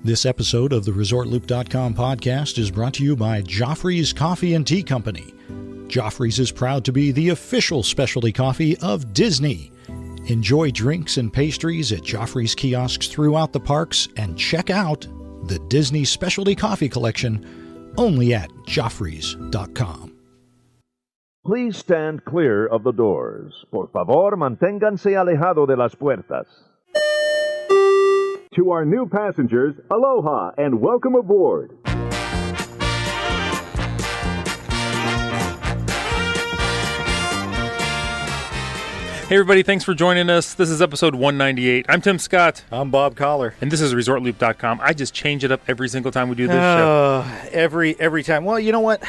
This episode of the ResortLoop.com podcast is brought to you by Joffrey's Coffee and Tea Company. Joffrey's is proud to be the official specialty coffee of Disney. Enjoy drinks and pastries at Joffrey's kiosks throughout the parks and check out the Disney Specialty Coffee Collection only at Joffreys.com. Please stand clear of the doors. Por favor, manténganse alejado de las puertas. To our new passengers, aloha and welcome aboard. Hey everybody, thanks for joining us. This is episode 198. I'm Tim Scott. I'm Bob Collar. And this is ResortLoop.com. I just change it up every single time we do this show. Every time. Well, you know what?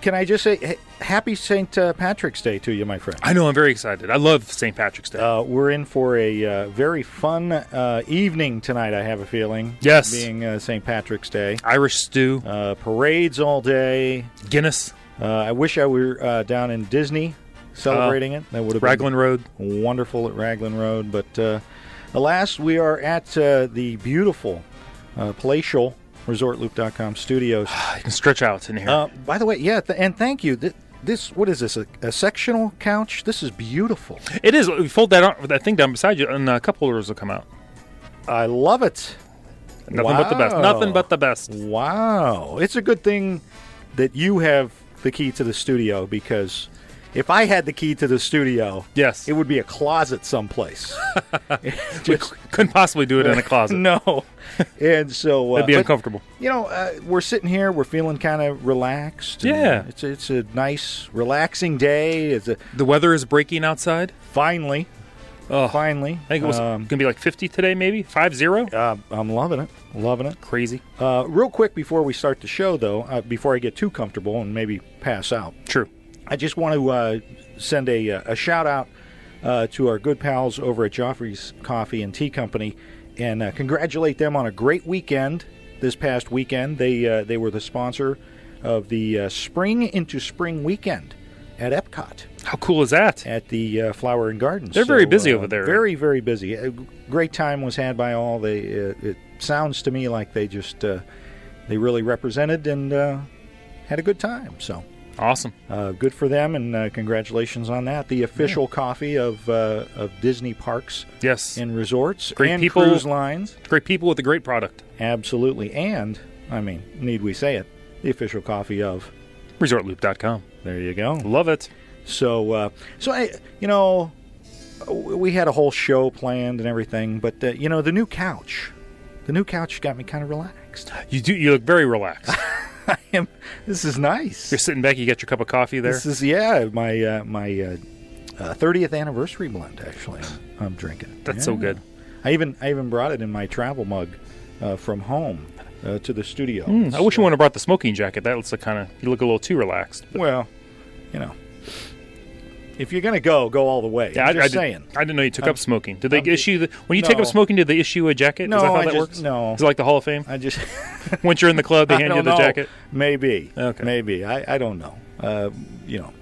Can I just say happy St. Patrick's Day to you, my friend. I know, I'm very excited. I love St. Patrick's Day. We're in for a very fun evening tonight, I have a feeling. Yes. Being St. Patrick's Day. Irish stew. Parades all day. Guinness. I wish I were down in Disney celebrating it. That would have Raglan Road. Wonderful at Raglan Road. But alas, we are at the beautiful palatial ResortLoop.com studios. You can stretch out in here. By the way, yeah, and thank you. This what is this? A sectional couch? This is beautiful. It is. We fold that thing down beside you, and a cup holders will come out. I love it. Nothing but the best. Nothing but the best. Wow. It's a good thing that you have the key to the studio, because if I had the key to the studio, yes, it would be a closet someplace. We couldn't possibly do it in a closet. No. And so that'd be uncomfortable. You know, we're sitting here, we're feeling kind of relaxed. Yeah. It's a nice, relaxing day. The weather is breaking outside. Finally. Finally. I think it was going to be like 50 today, maybe? 50? I'm loving it. Loving it. Crazy. Real quick before we start the show, though, before I get too comfortable and maybe pass out. True. I just want to send a shout-out to our good pals over at Joffrey's Coffee and Tea Company and congratulate them on a great weekend this past weekend. They were the sponsor of the Spring into Spring weekend at Epcot. How cool is that? At the Flower and Gardens. They're very busy over there. Very, very busy. A great time was had by all. It sounds to me like they just they really represented and had a good time. So awesome. Good for them, and congratulations on that. The official coffee of Disney parks, yes, and resorts, great and people, cruise lines. Great people with a great product. Absolutely. And, I mean, need we say it, the official coffee of ResortLoop.com. There you go. Love it. So we had a whole show planned and everything, but, the new couch got me kind of relaxed. You do. You look very relaxed. I am. This is nice. You're sitting back. You got your cup of coffee there. This is my 30th anniversary blend. Actually, I'm drinking. That's so good. I even brought it in my travel mug from home to the studio. I wish you would have brought the smoking jacket. That looks like you look a little too relaxed. But. Well, if you're gonna go all the way. Yeah, I'm just saying. I didn't know you took up smoking. Did they issue when you take up smoking? Did they issue a jacket? No, is that how that works? No. Is it like the Hall of Fame? I just once you're in the club, they hand you the jacket. Maybe. Okay. Maybe. I don't know.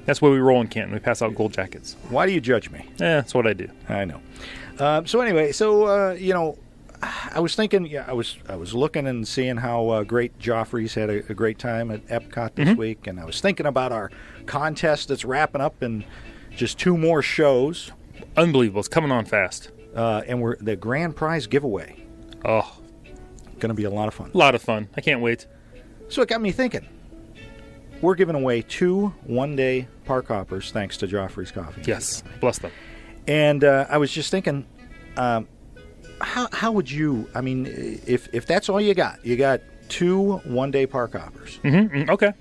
That's why we roll in Canton. We pass out gold jackets. Why do you judge me? That's what I do. I know. So anyway, I was thinking. Yeah, I was looking and seeing how great Joffrey's had a great time at Epcot this week, and I was thinking about our contest that's wrapping up in just 2 more shows. Unbelievable. It's coming on fast. And we're the grand prize giveaway. Oh. Going to be a lot of fun. A lot of fun. I can't wait. So it got me thinking. We're giving away 2 one-day park hoppers thanks to Joffrey's Coffee. Yes. Bless them. And I was just thinking, how would you, I mean, if that's all you got 2 one-day park hoppers. Mm-hmm. Okay.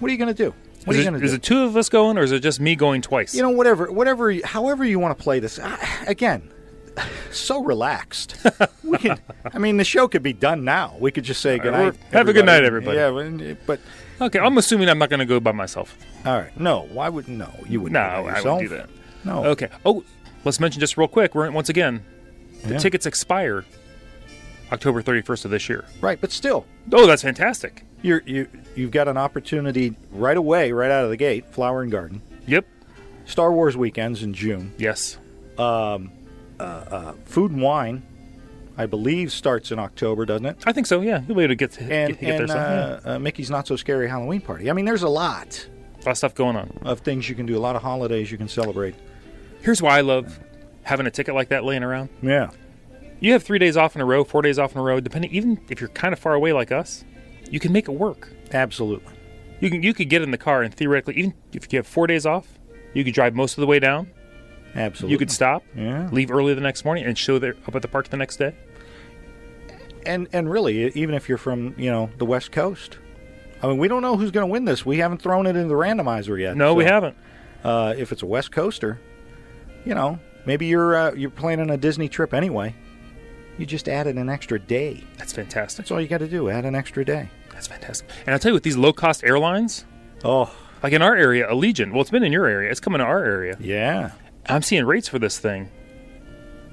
What are you going to do? What are you going to do? Is it 2 of us going, or is it just me going twice? However you want to play this. Again, so relaxed. We can. I mean, the show could be done now. We could just say good night. Have a good night, everybody. Yeah, but okay. I'm assuming I'm not going to go by myself. All right. No. Why would no? You wouldn't. No, I wouldn't do that. No. Okay. Oh, let's mention just real quick. Once again, the tickets expire October 31st of this year. Right, but still. Oh, that's fantastic. You've got an opportunity right away, right out of the gate. Flower and Garden. Yep. Star Wars weekends in June. Yes. Food and wine. I believe, starts in October, doesn't it? I think so, yeah. You'll be able to get there sometime. Mickey's Not So Scary Halloween Party. I mean, there's a lot of stuff going on. Of things you can do, a lot of holidays you can celebrate. Here's why I love having a ticket like that laying around. Yeah. You have 3 days off in a row, 4 days off in a row, depending, even if you're kind of far away like us, you can make it work. Absolutely. You could get in the car and theoretically, even if you have 4 days off, you could drive most of the way down. Absolutely. You could stop, yeah, leave early the next morning, and show there up at the park the next day. And really, even if you're from the West Coast, I mean, we don't know who's going to win this. We haven't thrown it into the randomizer yet. No, we haven't. If it's a West Coaster, maybe you're planning a Disney trip anyway. You just added an extra day. That's fantastic. That's all you got to do. Add an extra day. That's fantastic. And I'll tell you, with these low-cost airlines, like in our area, Allegiant. Well, it's been in your area. It's coming to our area. Yeah. I'm seeing rates for this thing.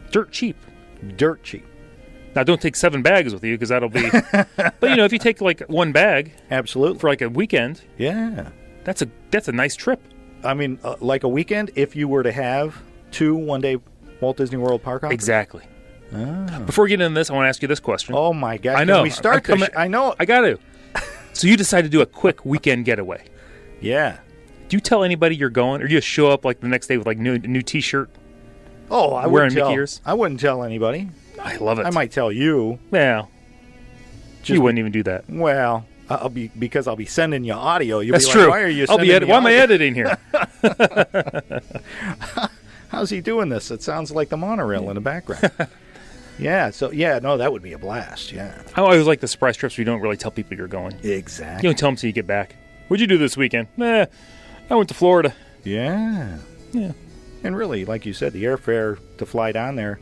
Dirt cheap. Dirt cheap. Now, don't take 7 bags with you because that'll be... But, if you take like 1 bag... Absolutely. For like a weekend... Yeah. That's a nice trip. I mean, like a weekend, if you were to have 2 one-day Walt Disney World park hoppers? Exactly. Oh. Before we get into this, I want to ask you this question. Oh, my God. I know. Can we start this? I know. I got to. So you decide to do a quick weekend getaway. Yeah. Do you tell anybody you're going, or do you just show up like the next day with like new T-shirt? Oh, I wearing wouldn't Mickey ears? I wouldn't tell anybody. I love it. I might tell you. Well, you wouldn't even do that. Well, I'll be sending you audio. You'll That's be true. Like, why are you sending me why am I audio? editing here? How's he doing this? It sounds like the monorail in the background. Yeah. So no, that would be a blast. Yeah. I always like the surprise trips where you don't really tell people you're going. Exactly. You don't tell them until you get back. What'd you do this weekend? I went to Florida. Yeah. Yeah. And really, like you said, the airfare to fly down there,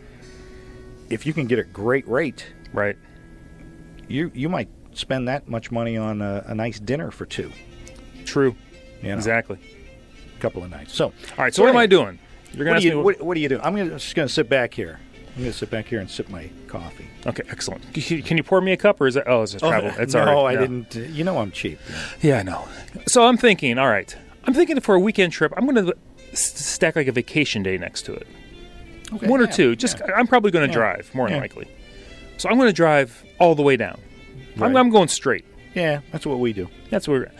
if you can get a great rate, right, you might spend that much money on a nice dinner for 2. True. Exactly. A couple of nights. So, all right. So what am I doing? You're gonna what, ask do you, me what are you doing? I'm just going to sit back here. I'm going to sit back here and sip my coffee. Okay, excellent. Can you pour me a cup, or is it? Oh, it's just travel. It's all right. No, I didn't. I'm cheap. Yeah, I know. So I'm thinking. All right. I'm thinking for a weekend trip, I'm going to stack like a vacation day next to it. Okay, 1 or 2. Just I'm probably going to drive more than likely. So I'm going to drive all the way down. Right. I'm going straight. Yeah, that's what we do. That's where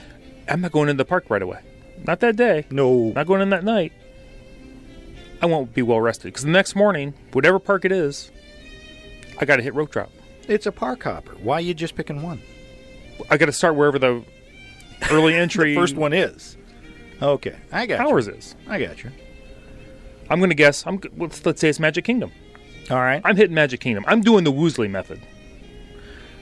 I'm not going into the park right away. Not that day. No. Not going in that night. I won't be well rested because the next morning, whatever park it is, I got to hit rope drop. It's a park hopper. Why are you just picking one? I got to start wherever the early entry the first one is. Okay, I got ours you. is. I got you. I'm going to guess. Let's say it's Magic Kingdom. All right. I'm hitting Magic Kingdom. I'm doing the Woosley method.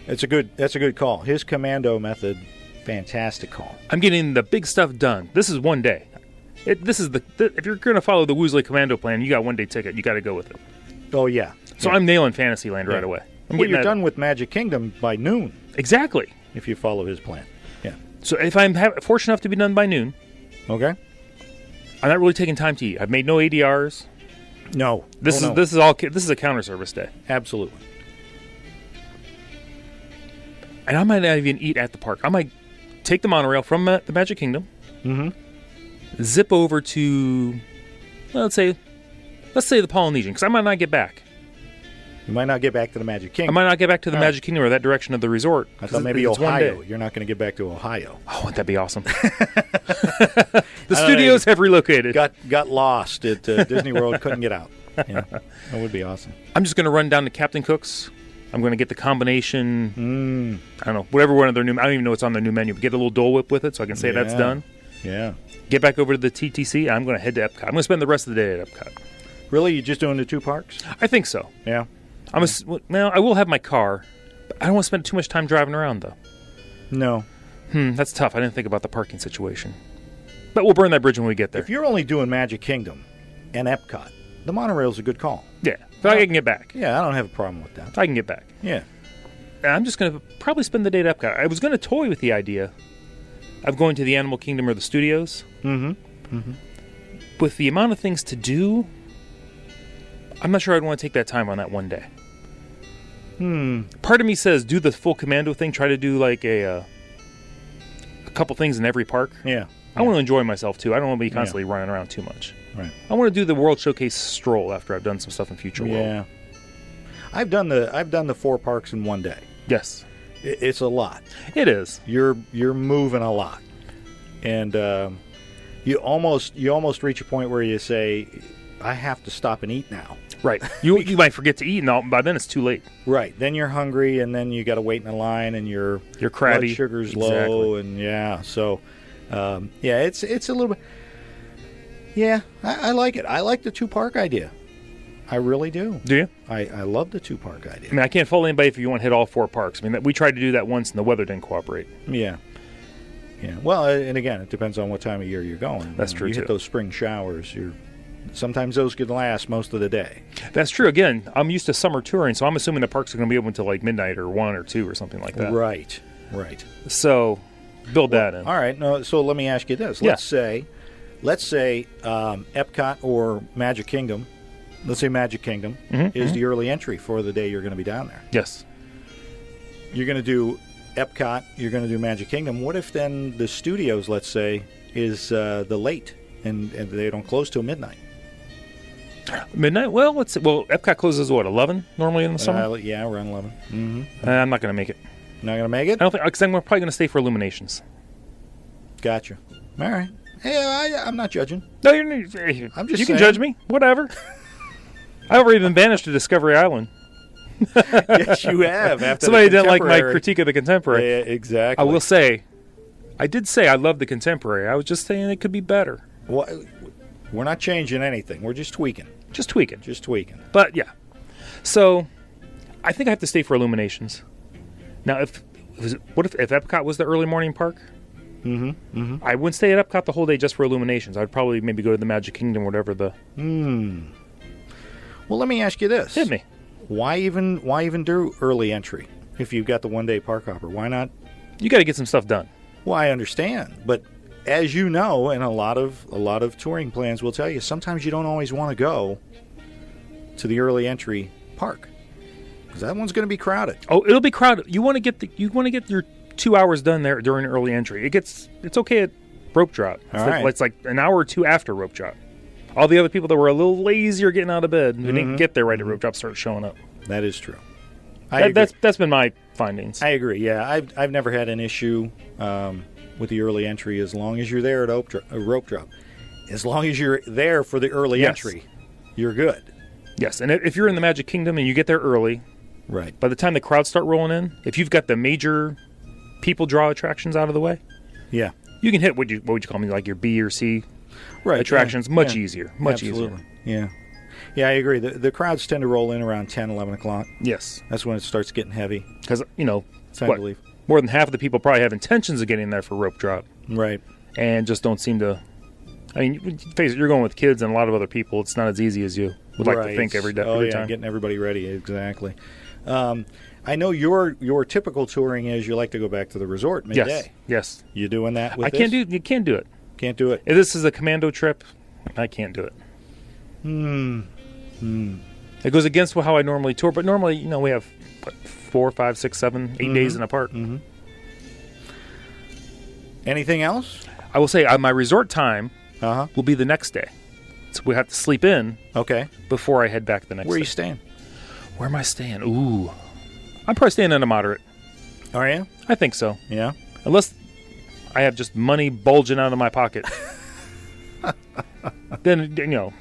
That's a good call. His commando method, fantastic call. I'm getting the big stuff done. This is one day. If you're going to follow the Woosley commando plan, you got 1 day ticket. You got to go with it. Oh yeah. So I'm nailing Fantasyland right away. You're done with Magic Kingdom by noon. Exactly. If you follow his plan. Yeah. So if I'm fortunate enough to be done by noon, okay. I'm not really taking time to eat. I've made no ADRs. No. This is a counter service day. Absolutely. And I might not even eat at the park. I might take the monorail from the Magic Kingdom. Mm-hmm. Zip over to, let's say the Polynesian, because I might not get back. You might not get back to the Magic Kingdom. I might not get back to the Magic Kingdom or that direction of the resort. I thought maybe Ohio. You're not going to get back to Ohio. Oh, wouldn't that be awesome? The studios have relocated. Got lost at Disney World. Couldn't get out. Yeah, that would be awesome. I'm just going to run down to Captain Cook's. I'm going to get the combination. I don't know, whatever one of their new. I don't even know what's on their new menu. But get a little Dole Whip with it, so I can say that's done. Yeah. Get back over to the TTC. I'm going to head to Epcot. I'm going to spend the rest of the day at Epcot. Really, you just doing the 2 parks? I think so. Yeah. Now I will have my car. But I don't want to spend too much time driving around though. No. That's tough. I didn't think about the parking situation. But we'll burn that bridge when we get there. If you're only doing Magic Kingdom and Epcot, the monorail's a good call. Yeah. But I can get back. Yeah, I don't have a problem with that. I can get back. Yeah. And I'm just going to probably spend the day at Epcot. I was going to toy with the idea of going to the Animal Kingdom or the studios. Mm-hmm. Mm-hmm. With the amount of things to do, I'm not sure I'd want to take that time on that one day. Part of me says do the full commando thing. Try to do like a couple things in every park. Yeah. I want to enjoy myself too. I don't want to be constantly running around too much. Right. I want to do the World Showcase stroll after I've done some stuff in Future World. Yeah. I've done the 4 parks in one day. Yes. It's a lot. It is. You're moving a lot, and you almost reach a point where you say, I have to stop and eat now. Right. You might forget to eat, and by then it's too late. Right. Then you're hungry, and then you got to wait in a line, and your crabby. Blood sugar's low, and so it's a little bit. Yeah, I like it. I like the 2-park idea. I really do. Do you? I love the 2-park idea. I mean, I can't fault anybody if you want to hit all 4 parks. I mean, we tried to do that once, and the weather didn't cooperate. Yeah. Yeah. Well, and again, it depends on what time of year you're going. That's true, you too. hit those spring showers, sometimes those could last most of the day. That's true. Again, I'm used to summer touring, so I'm assuming the parks are going to be open until like midnight or 1 or 2 or something like that. Right. So, build that in. All right. No, so let me ask you this. Let's say Epcot or Magic Kingdom. Let's say Magic Kingdom is the early entry for the day you're going to be down there. Yes. You're going to do Epcot. You're going to do Magic Kingdom. What if then the studios, let's say, is the late and they don't close till midnight? Midnight? Well, Epcot closes, 11 normally in the summer? Yeah, around 11. Mm-hmm. I'm not going to make it. Not going to make it? I don't think, because I'm probably going to stay for Illuminations. Gotcha. All right. Hey, I'm not judging. No, I'm just you saying. can judge me. Whatever. I've already been banished to Discovery Island. Yes, you have. After Somebody didn't like my critique of the Contemporary. Yeah, exactly. I will say, I did say I love the Contemporary. I was just saying it could be better. Well, we're not changing anything. We're just tweaking. Just tweaking. But, yeah. So, I think I have to stay for Illuminations. Now, if Epcot was the early morning park? I wouldn't stay at Epcot the whole day just for Illuminations. I'd probably maybe go to the Magic Kingdom or whatever the... Well, let me ask you this. Hit me. Why even do early entry if you've got the one-day park hopper? Why not? You got to get some stuff done. Well, I understand, but as you know, and a lot of touring plans will tell you, sometimes you don't always want to go to the early entry park because that one's going to be crowded. Oh, it'll be crowded. You want to get your 2 hours done there during early entry. It's okay at rope drop. It's like an hour or two after rope drop. All the other people that were a little lazier getting out of bed who didn't get there right at rope drop start showing up. That is true. That's been my findings. I agree. Yeah, I've never had an issue with the early entry as long as you're there at a rope drop. As long as you're there for the early entry, you're good. Yes, and if you're in the Magic Kingdom and you get there early, right. By the time the crowds start rolling in, if you've got the major people draw attractions out of the way, yeah, you can hit what would you call me, like your B or C attractions much easier. Absolutely. Yeah. Yeah, I agree. The crowds tend to roll in around 10, 11 o'clock. Yes. That's when it starts getting heavy. Because, time to leave. More than half of the people probably have intentions of getting there for rope drop. Right. And just don't seem to... I mean, face it, you're going with kids and a lot of other people. It's not as easy as you would like to think every time. Getting everybody ready. Exactly. I know your typical touring is you like to go back to the resort midday. Yes. You doing that with You can't do it. Can't do it. If this is a commando trip, I can't do it. It goes against how I normally tour, but normally, we have 4, 5, 6, 7, 8 days in a park. Anything else? I will say my resort time will be the next day. So we have to sleep in before I head back the next day. Where are you staying? Where am I staying? Ooh. I'm probably staying in a moderate. Are you? I think so. Yeah. Unless I have just money bulging out of my pocket. Then,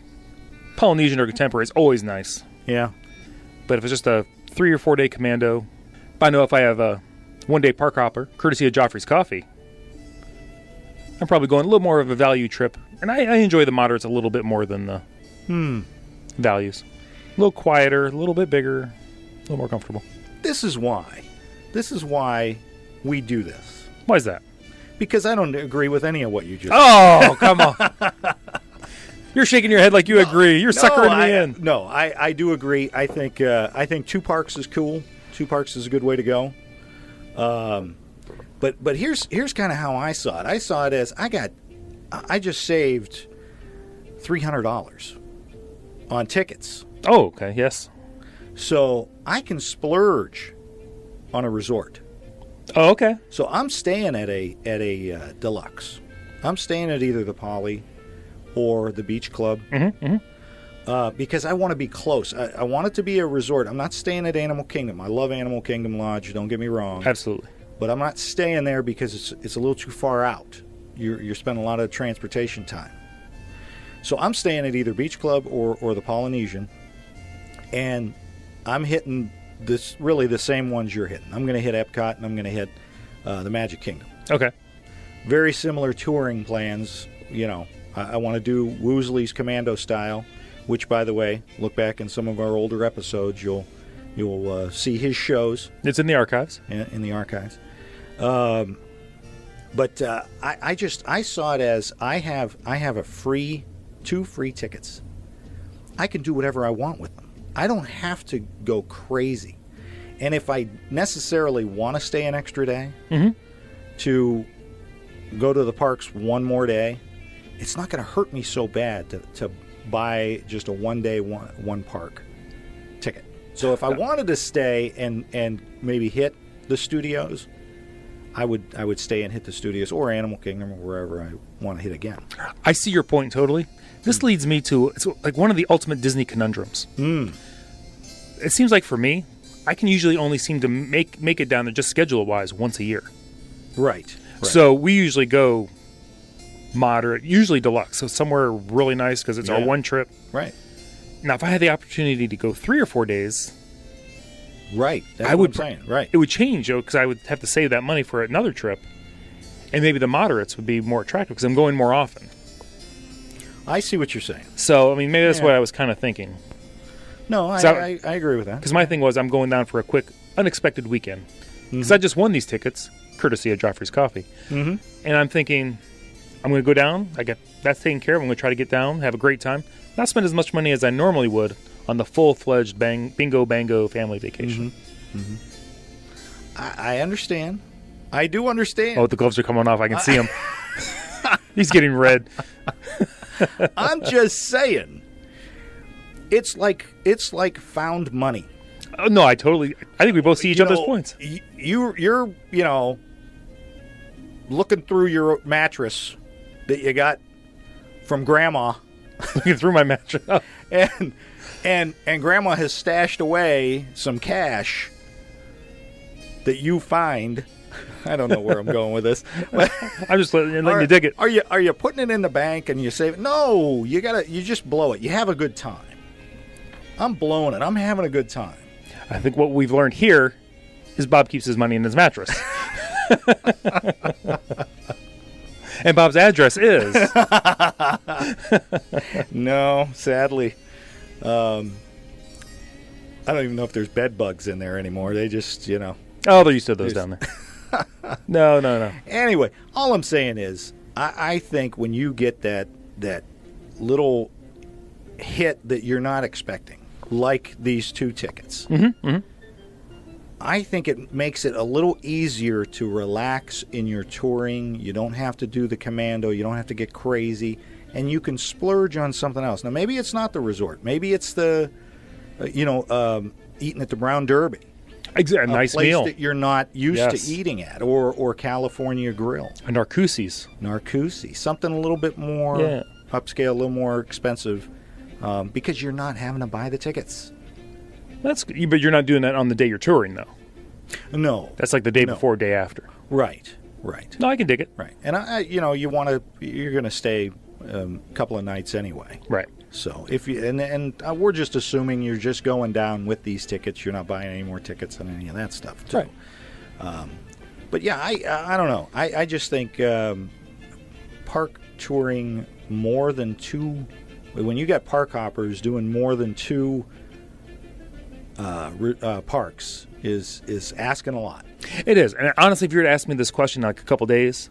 Polynesian or Contemporary is always nice. Yeah. But if it's just a 3 or 4 day commando, I know if I have a 1 day park hopper, courtesy of Joffrey's Coffee, I'm probably going a little more of a value trip. And I enjoy the moderates a little bit more than the values. A little quieter, a little bit bigger, a little more comfortable. This is why we do this. Why is that? Because I don't agree with any of what you just said. Oh, come on. You're shaking your head like you agree. You're suckering me in. No, I do agree. I think 2 parks is cool. 2 parks is a good way to go. But here's kind of how I saw it. I saw it as I just saved $300 on tickets. Oh, okay. Yes. So I can splurge on a resort. Oh, okay. So I'm staying at a deluxe. I'm staying at either the Poly or the Beach Club. because I want to be close. I want it to be a resort. I'm not staying at Animal Kingdom. I love Animal Kingdom Lodge. Don't get me wrong. Absolutely. But I'm not staying there because it's a little too far out. You're spending a lot of transportation time. So I'm staying at either Beach Club or the Polynesian, and I'm hitting really the same ones you're hitting. I'm going to hit Epcot, and I'm going to hit the Magic Kingdom. Okay. Very similar touring plans. You know, I want to do Woosley's Commando style, which, by the way, look back in some of our older episodes. You'll see his shows. It's in the archives. In the archives. But I saw it as I have two free tickets. I can do whatever I want with them. I don't have to go crazy. And if I necessarily want to stay an extra day to go to the parks one more day, it's not going to hurt me so bad to buy just a one-day, one park ticket. So if I wanted to stay and maybe hit the studios, I would stay and hit the studios or Animal Kingdom or wherever I want to hit again. I see your point totally. This leads me to it's like one of the ultimate Disney conundrums. It seems like for me, I can usually only seem to make it down there just schedule-wise once a year. Right. So we usually go moderate, usually deluxe, so somewhere really nice because it's our one trip. Right. Now, if I had the opportunity to go 3 or 4 days, right, that's I what would. I'm saying. Right. It would change, because I would have to save that money for another trip, and maybe the moderates would be more attractive because I'm going more often. I see what you're saying. So, I mean, maybe that's what I was kind of thinking. No, I agree with that. Because my thing was, I'm going down for a quick, unexpected weekend. Because I just won these tickets, courtesy of Joffrey's Coffee. And I'm thinking, I'm going to go down. That's taken care of. I'm going to try to get down, have a great time, not spend as much money as I normally would on the full-fledged bingo bango family vacation. I understand. I do understand. Oh, the gloves are coming off. I can see him. He's getting red. I'm just saying. It's like found money. Oh, no, I think we both see each other's points. You're looking through your mattress that you got from Grandma. Looking through my mattress. And Grandma has stashed away some cash that you find. I don't know where I'm going with this. I'm just letting you dig it. Are you putting it in the bank and you save it? No, you just blow it. You have a good time. I'm blowing it. I'm having a good time. I think what we've learned here is Bob keeps his money in his mattress. And Bob's address is... No, sadly. I don't even know if there's bed bugs in there anymore. They just, Oh, they're used to those down there. No. Anyway, all I'm saying is, I think when you get that little hit that you're not expecting, like these 2 tickets, I think it makes it a little easier to relax in your touring. You don't have to do the commando. You don't have to get crazy. And you can splurge on something else. Now, maybe it's not the resort. Maybe it's the, eating at the Brown Derby. Exactly, a nice place meal that you're not used to eating at, or California Grill. And Narcoossee's. Something a little bit more upscale, a little more expensive, because you're not having to buy the tickets. But you're not doing that on the day you're touring, though. No. That's like the day before, day after. Right. No, I can dig it. Right. And you're going to stay a couple of nights anyway. Right. So if you and we're just assuming you're just going down with these tickets. You're not buying any more tickets and any of that stuff too. Right. But yeah, I don't know. I just think park touring more than 2. When you got park hoppers doing more than 2 parks is asking a lot. It is. And honestly, if you were to ask me this question in like a couple days,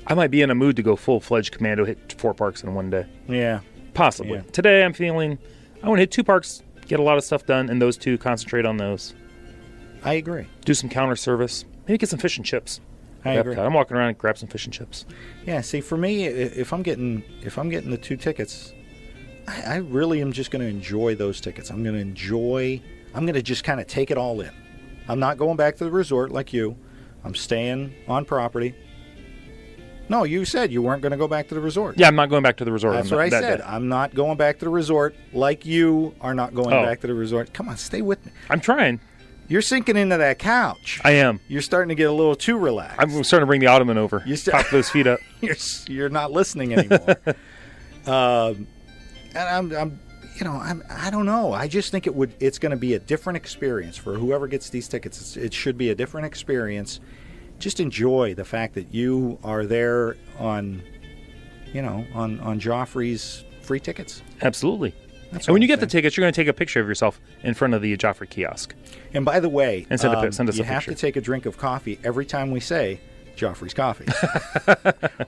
I might be in a mood to go full-fledged commando, hit 4 parks in one day. Yeah. Possibly. Yeah. Today I'm feeling I want to hit 2 parks, get a lot of stuff done, and those 2, concentrate on those. I agree. Do some counter service. Maybe get some fish and chips. I agree. I'm walking around and grab some fish and chips. Yeah, see, for me, if I'm getting the 2 tickets, I really am just going to enjoy those tickets. I'm going to just kind of take it all in. I'm not going back to the resort like you. I'm staying on property. No, you said you weren't going to go back to the resort. Yeah, I'm not going back to the resort. That's what I said. I'm not going back to the resort like you are not going back to the resort. Come on, stay with me. I'm trying. You're sinking into that couch. I am. You're starting to get a little too relaxed. I'm starting to bring the ottoman over. Pop those feet up. You're not listening anymore. And I don't know. I just think it's going to be a different experience for whoever gets these tickets. It should be a different experience. Just enjoy the fact that you are there on Joffrey's free tickets. Absolutely. And when you get the tickets, you're going to take a picture of yourself in front of the Joffrey kiosk. And by the way, and send us a picture. You have to take a drink of coffee every time we say Joffrey's Coffee.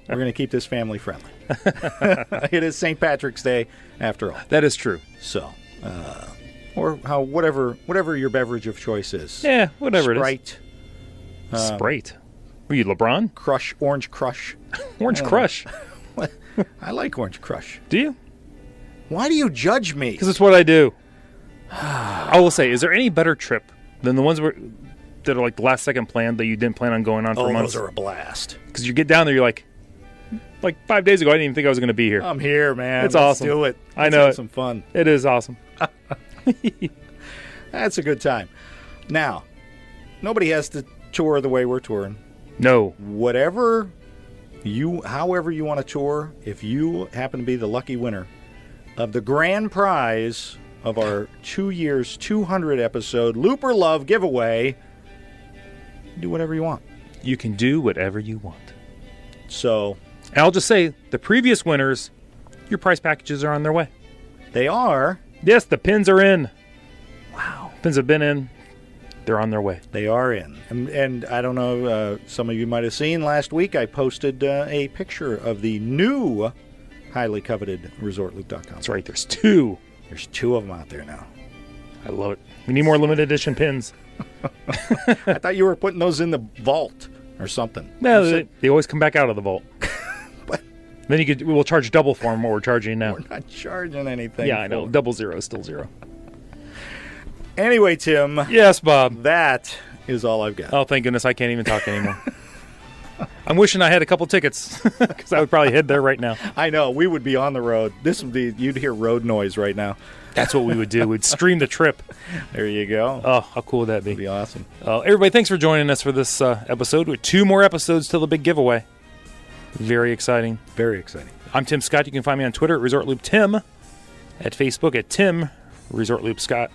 We're going to keep this family friendly. It is St. Patrick's Day, after all. That is true. So, or whatever your beverage of choice is. Yeah, whatever Sprite. It is. Sprite. Were you LeBron? Crush, Orange Crush. Orange Crush. I like Orange Crush. Do you? Why do you judge me? Because it's what I do. I will say, is there any better trip than the ones that are like the last second planned that you didn't plan on going on for months? Those are a blast. Because you get down there, you're like 5 days ago, I didn't even think I was going to be here. I'm here, man. It's Let's awesome. do it. I know. Let's have some fun. It is awesome. That's a good time. Now, nobody has to tour the way we're touring. No. However you want to tour, if you happen to be the lucky winner of the grand prize of our 2 years, 200 episode Looper Love giveaway, do whatever you want. You can do whatever you want. So, and I'll just say, the previous winners, your prize packages are on their way. They are? Yes, the pins are in. Wow. Pins have been in. They're on their way. They are in. And I don't know, some of you might have seen last week, I posted a picture of the new highly coveted ResortLoop.com. That's right, there's two. There's two of them out there now. I love it. We need more limited edition pins. I thought you were putting those in the vault or something. No, they always come back out of the vault. But then we'll charge double for them what we're charging now. We're not charging anything. Yeah, I know. Double zero is still zero. Anyway, Tim. Yes, Bob. That is all I've got. Oh, thank goodness I can't even talk anymore. I'm wishing I had a couple tickets because I would probably head there right now. I know. We would be on the road. You'd hear road noise right now. That's what we would do. We'd stream the trip. There you go. Oh, how cool would that be? That'd be awesome. Everybody, thanks for joining us for this episode. With 2 more episodes till the big giveaway. Very exciting. Very exciting. I'm Tim Scott. You can find me on Twitter at ResortLoopTim, at Facebook at Tim Resort Scott.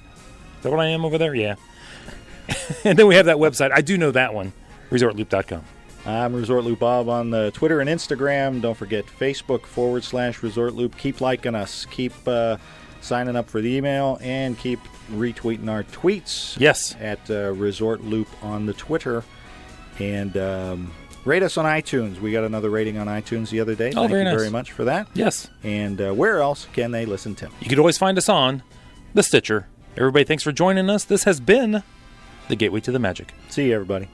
Is that what I am over there? Yeah. And then we have that website. I do know that one, ResortLoop.com. I'm ResortLoop Bob on the Twitter and Instagram. Don't forget Facebook.com/ResortLoop. Keep liking us. Keep signing up for the email and keep retweeting our tweets. Yes. At ResortLoop on the Twitter. And rate us on iTunes. We got another rating on iTunes the other day. Oh, Thank you nice. very much for that. Yes. And where else can they listen, Tim? You could always find us on the Stitcher. Everybody, thanks for joining us. This has been the Gateway to the Magic. See you, everybody.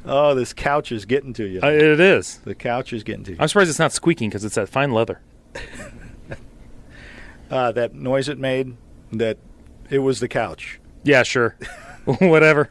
Oh, this couch is getting to you. It is. The couch is getting to you. I'm surprised it's not squeaking because it's that fine leather. That noise it made, that it was the couch. Yeah, sure. Whatever.